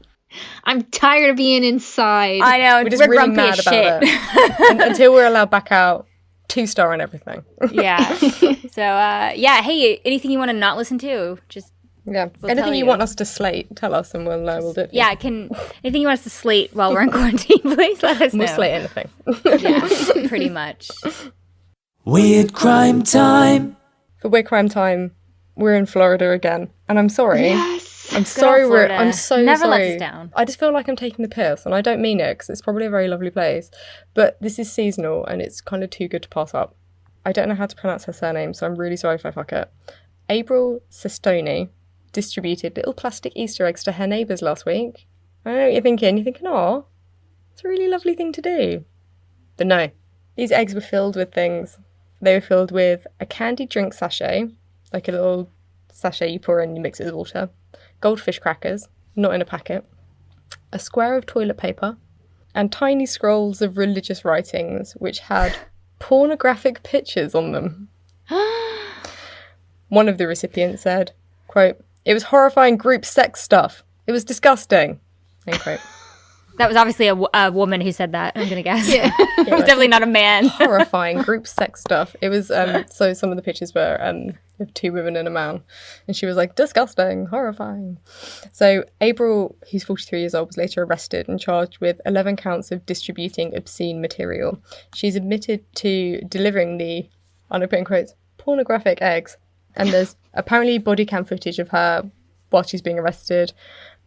I'm tired of being inside. I know. We're just really mad about it. Until we're allowed back out, 2-star and everything. Yeah. So, hey, anything you want to not listen to? Just anything you want us to slate, tell us and we'll do it. Yeah, anything you want us to slate while we're in quarantine, please let us know. We'll slate anything. Yeah, pretty much. Weird Crime Time. For Weird Crime Time, we're in Florida again. And I'm sorry. Yes. I'm sorry. I'm so Never sorry. let us down. I just feel like I'm taking the piss, and I don't mean it because it's probably a very lovely place. But this is seasonal, and it's kind of too good to pass up. I don't know how to pronounce her surname, so I'm really sorry if I fuck it. April Sestoni distributed little plastic Easter eggs to her neighbours last week. I know what you're thinking. You're thinking, oh, it's a really lovely thing to do. But no, these eggs were filled with things. They were filled with a candy drink sachet, like a little sachet you pour in and you mix it with water. Goldfish crackers, not in a packet, a square of toilet paper, and tiny scrolls of religious writings which had pornographic pictures on them. One of the recipients said, quote, "It was horrifying group sex stuff. It was disgusting." End quote. That was obviously a woman who said that, I'm going to guess. Yeah. It was definitely not a man. Horrifying group sex stuff. It was, so some of the pictures were of 2 women and a man. And she was like, disgusting, horrifying. So April, who's 43 years old, was later arrested and charged with 11 counts of distributing obscene material. She's admitted to delivering the, I'm going to put in quotes, pornographic eggs. And there's apparently body cam footage of her while she's being arrested,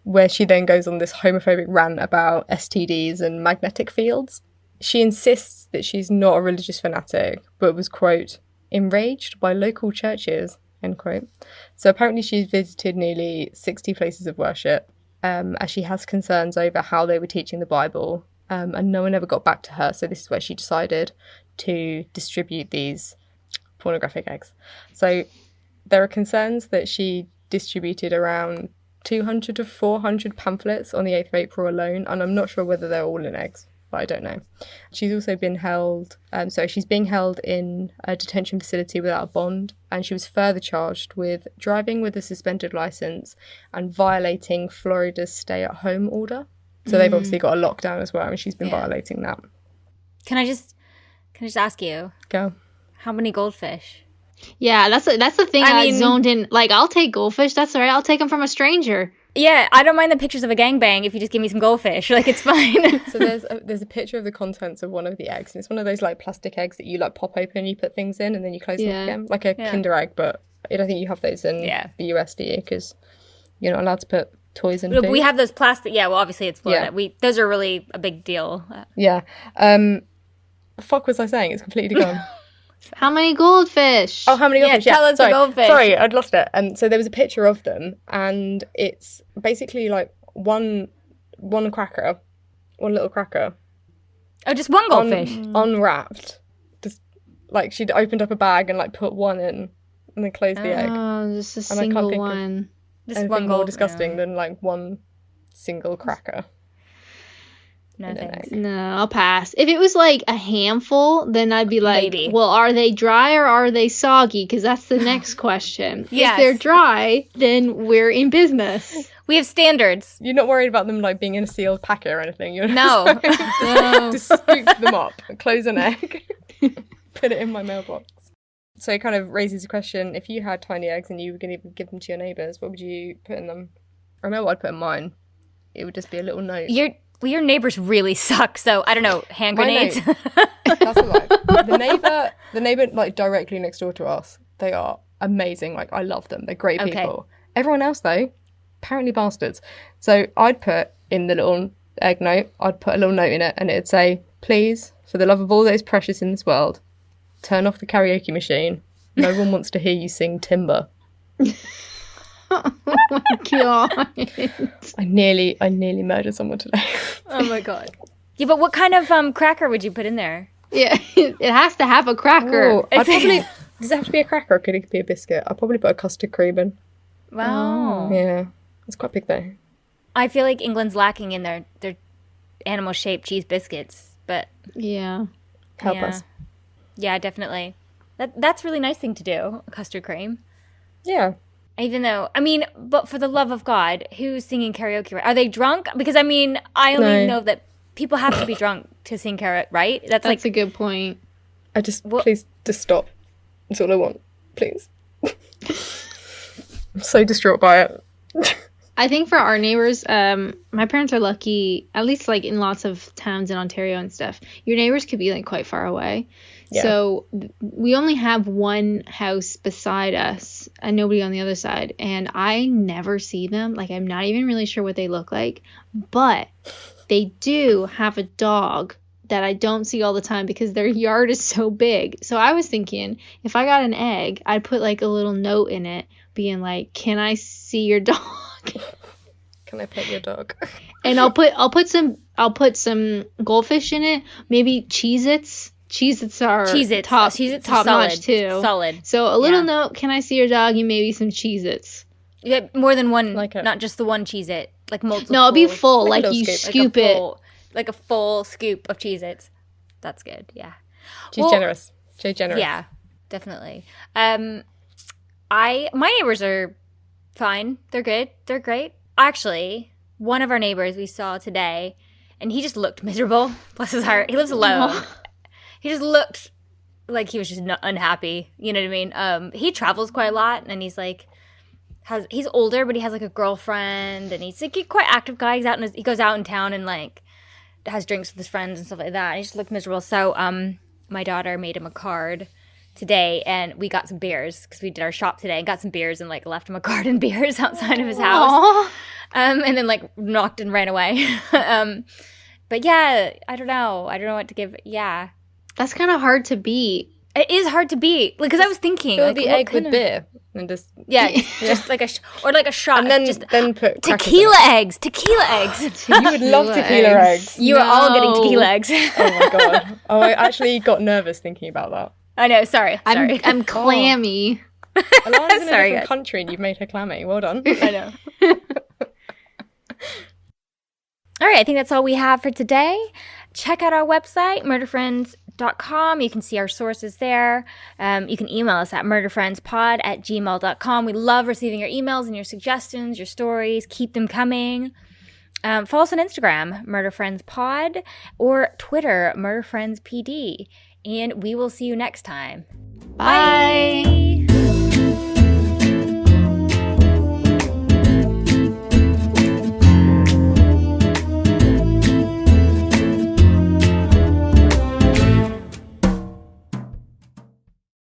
where she then goes on this homophobic rant about STDs and magnetic fields. She insists that she's not a religious fanatic, but was, quote, enraged by local churches, end quote. So apparently she's visited nearly 60 places of worship, as she has concerns over how they were teaching the Bible, and no one ever got back to her. So this is where she decided to distribute these pornographic eggs. So there are concerns that she distributed around 200 to 400 pamphlets on the 8th of April alone, and I'm not sure whether they're all in eggs, but I don't know. She's also been held, she's being held in a detention facility without a bond, and she was further charged with driving with a suspended license and violating Florida's stay-at-home order. So they've obviously got a lockdown as well, and she's been violating that. Can I just ask you? Go. How many goldfish? Yeah, that's the thing I zoned in. Like, I'll take goldfish. That's all right. I'll take them from a stranger. Yeah, I don't mind the pictures of a gangbang if you just give me some goldfish. Like, it's fine. So there's a picture of the contents of one of the eggs, and it's one of those like plastic eggs that you like pop open and you put things in and then you close them again, like a Kinder egg, but I don't think you have those in Yeah. the US, do you? Because you're not allowed to put toys in We food. have those plastic. Yeah, well, obviously it's Florida. Yeah. Those are really a big deal. Yeah. The fuck was I saying? It's completely gone. How many goldfish? Oh, how many goldfish? tell us the sorry. goldfish. Sorry, I'd lost it. And so there was a picture of them, and it's basically like one cracker, one little cracker, Oh, just one goldfish. unwrapped. Just like she'd opened up a bag and like put one in, and then closed the egg. Oh, just a And I can't single think of one. Just Anything one more gold. disgusting than like one single cracker. No, in an thanks. egg. No, I'll pass. If it was like a handful, then I'd be like, Maybe. well, are they dry or are they soggy? Because that's the next question. Yes. If they're dry, then we're in business. We have standards. You're not worried about them like being in a sealed packet or anything. You're No. just scoop them up, close an egg, put it in my mailbox. So it kind of raises a question: if you had tiny eggs and you were going to give them to your neighbours, what would you put in them? I remember what I'd put in mine. It would just be a little note. Your neighbors really suck. So I don't know, hand My grenades. note. That's a lie. The neighbour like directly next door to us, they are amazing. Like I love them. They're great Okay. people. Everyone else though, apparently bastards. So I'd put in the little egg note, I'd put a little note in it, and it'd say, "Please, for the love of all that is precious in this world, turn off the karaoke machine. No one wants to hear you sing Timber." God. I nearly murdered someone today. Oh my god. Yeah, but what kind of cracker would you put in there? Yeah, it has to have a cracker. Oh, I'd probably. Does it have to be a cracker or could it be a biscuit? I'd probably put a custard cream in. Wow. Yeah, it's quite big though. I feel like England's lacking in their animal shaped cheese biscuits, but Yeah. Help yeah. us. Yeah, definitely. That's a really nice thing to do, a custard cream. Yeah. Even though, I mean, but for the love of God, who's singing karaoke? Are they drunk? Because I mean, I only No. know that people have to be drunk to sing karaoke, right? That's like That's a good point. I just please just stop. That's all I want. Please. I'm so distraught by it. I think for our neighbors, my parents are lucky, at least like in lots of towns in Ontario and stuff, your neighbors could be like quite far away. Yeah. So we only have one house beside us and nobody on the other side. And I never see them. Like, I'm not even really sure what they look like. But they do have a dog that I don't see all the time because their yard is so big. So I was thinking, if I got an egg, I'd put like a little note in it being like, "Can I see your dog?" Can I pet your dog? And I'll put some goldfish in it. Maybe Cheez-Its. Cheez-Its are Cheez-Its. top Cheez-Its are notch solid. too. Solid. So a little Yeah. note, "Can I see your dog?" and maybe some Cheez-Its. Yeah, more than one, Like it. not just the one Cheez-It, like multiple. No, it'll be full. Like a Like little you scoop, scoop it. Like a full scoop of Cheez-Its. That's good, yeah. She's Well, generous. She's generous. Yeah, definitely. My neighbors are fine. They're good. They're great. Actually, one of our neighbors we saw today, and he just looked miserable. Bless his heart. He lives alone. He just looked like he was just unhappy. You know what I mean? He travels quite a lot, and he's like, he's older, but he has like a girlfriend, and he's like a quite active guy. He goes out in town and like has drinks with his friends and stuff like that. And he just looked miserable. So my daughter made him a card today, and we got some beers because we did our shop today and got some beers and like left him a card and beers outside of his house. Aw. And then like knocked and ran away. But yeah, I don't know what to give. Yeah, That's kind of hard to beat. it is hard to beat because I was thinking Fill like, the what egg kind with of- beer and just Yeah, just like or like a shot. and then just put crackers tequila in eggs. Tequila eggs. it. You would love tequila eggs. You are all getting No. tequila eggs. Oh my god. Oh, I actually got nervous thinking about that. I know. Sorry. I'm clammy. Alana's in a Sorry, different guys. country and you've made her clammy. Well done. I know. All right, I think that's all we have for today. Check out our website, murderfriends.com. You can see our sources there. You can email us at murderfriendspod@gmail.com. We love receiving your emails and your suggestions, your stories. Keep them coming. Follow us on Instagram, murderfriendspod, or Twitter, murderfriendspd. And we will see you next time. Bye. Bye.